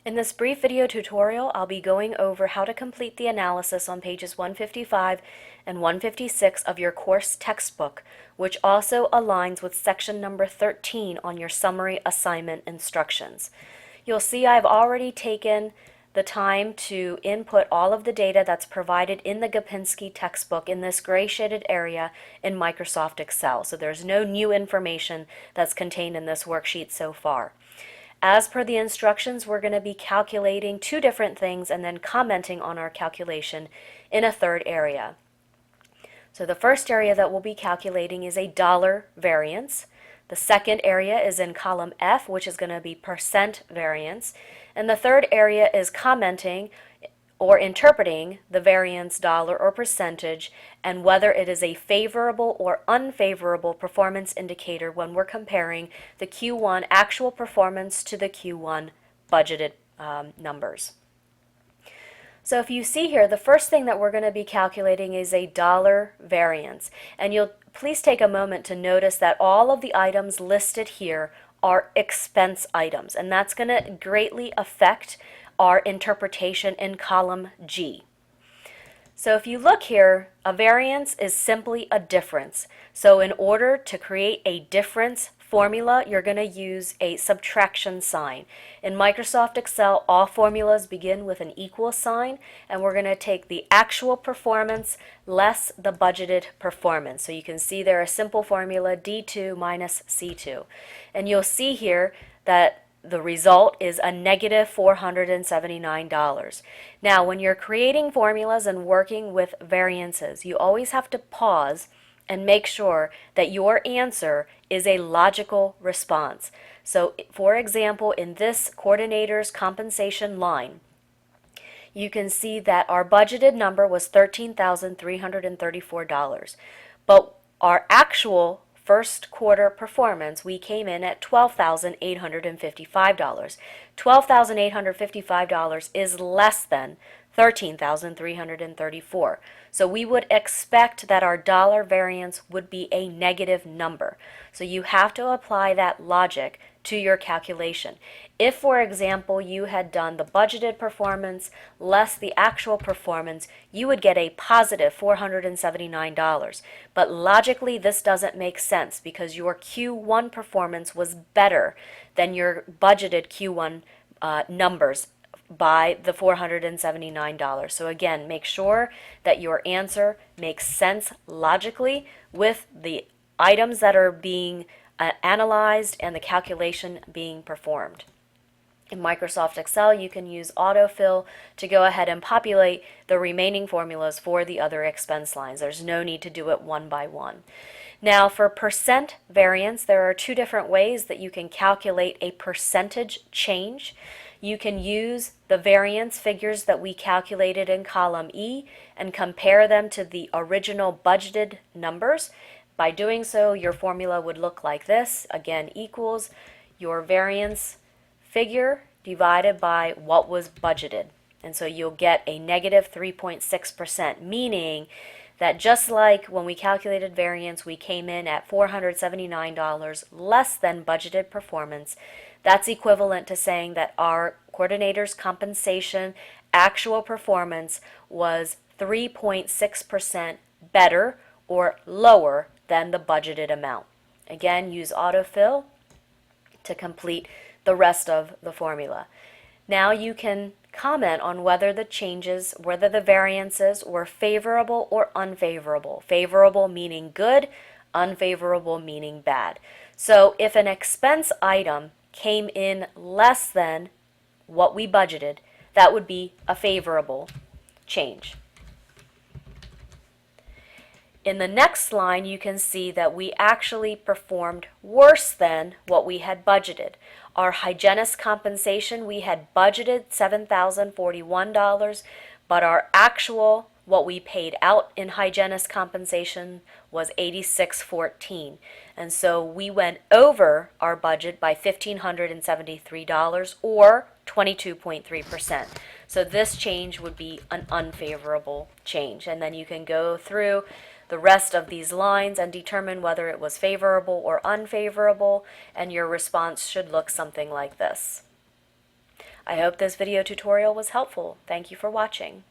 In this brief video tutorial, I'll be going over how to complete the analysis on pages 155 and 156 of your course textbook, which also aligns with section number 13 on your summary assignment instructions. You'll see I've already taken the time to input all of the data that's provided in the Gopinski textbook in this gray shaded area in Microsoft Excel. So there's no new information that's contained in this worksheet so far. As per the instructions, we're going to be calculating two different things and then commenting on our calculation in a third area. So the first area that we'll be calculating is a dollar variance. The second area is in column F, which is going to be percent variance. And the third area is commenting or interpreting the variance dollar or percentage and whether it is a favorable or unfavorable performance indicator when we're comparing the Q1 actual performance to the Q1 budgeted numbers. So if you see here, the first thing that we're going to be calculating is a dollar variance. And you'll please take a moment to notice that all of the items listed here are expense items, and that's going to greatly affect our interpretation in column G. So if you look here, a variance is simply a difference. So in order to create a difference formula, you're going to use a subtraction sign. In Microsoft Excel, all formulas begin with an equal sign, and we're going to take the actual performance less the budgeted performance. So you can see there a simple formula, D2 minus C2. And you'll see here that the result is a negative $479. Now, when you're creating formulas and working with variances, you always have to pause and make sure that your answer is a logical response. So, for example, in this coordinator's compensation line, you can see that our budgeted number was $13,334, but our actual first quarter performance, we came in at $12,855. $12,855 is less than $13,334. So we would expect that our dollar variance would be a negative number. So you have to apply that logic to your calculation. If, for example, you had done the budgeted performance less the actual performance, you would get a positive $479. But logically, this doesn't make sense because your Q1 performance was better than your budgeted Q1 numbers by the $479. So again, make sure that your answer makes sense logically with the items that are being analyzed and the calculation being performed. In Microsoft Excel, you can use autofill to go ahead and populate the remaining formulas for the other expense lines. There's no need to do it one by one. Now, for percent variance, there are two different ways that you can calculate a percentage change. You can use the variance figures that we calculated in column E and compare them to the original budgeted numbers. By doing so, your formula would look like this. Again, equals your variance figure divided by what was budgeted. And so you'll get a negative 3.6%, meaning that just like when we calculated variance, we came in at $479 less than budgeted performance. That's equivalent to saying that our coordinator's compensation actual performance was 3.6% better or lower than the budgeted amount. Again, use autofill to complete the rest of the formula. Now you can comment on whether the changes, whether the variances were favorable or unfavorable. Favorable meaning good, unfavorable meaning bad. So if an expense item came in less than what we budgeted, that would be a favorable change. In the next line, you can see that we actually performed worse than what we had budgeted. Our hygienist compensation, we had budgeted $7,041, but our actual, what we paid out in hygienist compensation was $8,614. And so we went over our budget by $1,573 or 22.3%. So this change would be an unfavorable change. And then you can go through the rest of these lines and determine whether it was favorable or unfavorable, and your response should look something like this. I hope this video tutorial was helpful. Thank you for watching.